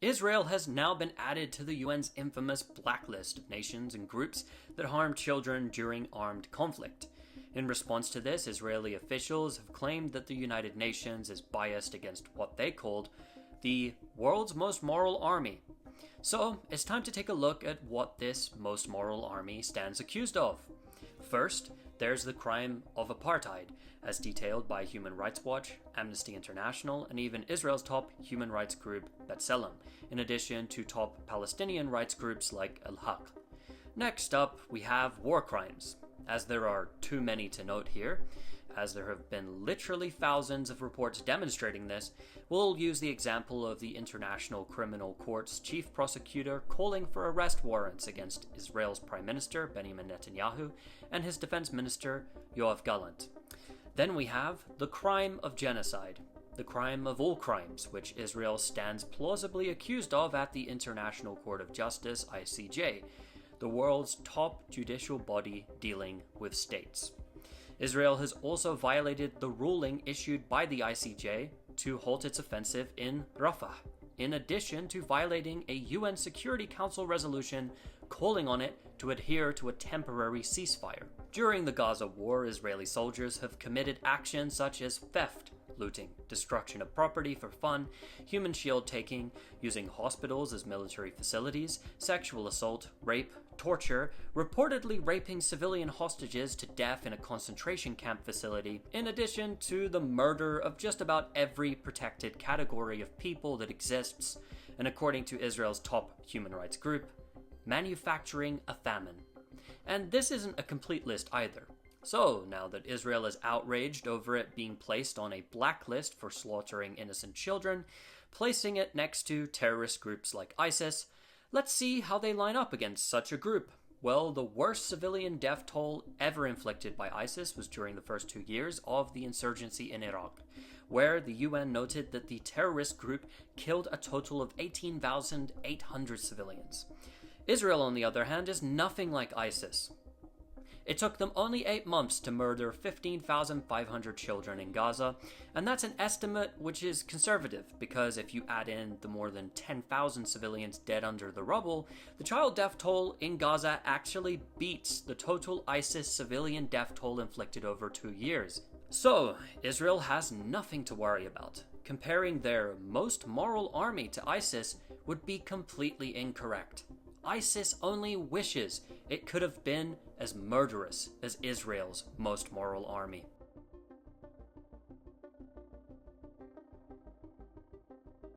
Israel has now been added to the UN's infamous blacklist of nations and groups that harm children during armed conflict. In response to this, Israeli officials have claimed that the United Nations is biased against what they called the world's most moral army. So, it's time to take a look at what this most moral army stands accused of. First, there's the crime of apartheid, as detailed by Human Rights Watch, Amnesty International, and even Israel's top human rights group, B'Tselem, in addition to top Palestinian rights groups like Al-Haq. Next up, we have war crimes. As there are too many to note here, as there have been literally thousands of reports demonstrating this, we'll use the example of the International Criminal Court's chief prosecutor calling for arrest warrants against Israel's Prime Minister Benjamin Netanyahu and his Defense Minister Yoav Gallant. Then we have the crime of genocide, the crime of all crimes, which Israel stands plausibly accused of at the International Court of Justice, ICJ, the world's top judicial body dealing with states. Israel has also violated the ruling issued by the ICJ to halt its offensive in Rafah, in addition to violating a UN Security Council resolution calling on it to adhere to a temporary ceasefire. During the Gaza war, Israeli soldiers have committed actions such as theft, looting, destruction of property for fun, human shield taking, using hospitals as military facilities, sexual assault, rape, torture, reportedly raping civilian hostages to death in a concentration camp facility, in addition to the murder of just about every protected category of people that exists, and according to Israel's top human rights group, manufacturing a famine. And this isn't a complete list either. So, now that Israel is outraged over it being placed on a blacklist for slaughtering innocent children, placing it next to terrorist groups like ISIS, let's see how they line up against such a group. Well, the worst civilian death toll ever inflicted by ISIS was during the first 2 years of the insurgency in Iraq, where the UN noted that the terrorist group killed a total of 18,800 civilians. Israel, on the other hand, is nothing like ISIS. It took them only 8 months to murder 15,500 children in Gaza, and that's an estimate which is conservative, because if you add in the more than 10,000 civilians dead under the rubble, the child death toll in Gaza actually beats the total ISIS civilian death toll inflicted over 2 years. So, Israel has nothing to worry about. Comparing their most moral army to ISIS would be completely incorrect. ISIS only wishes it could have been as murderous as Israel's most moral army.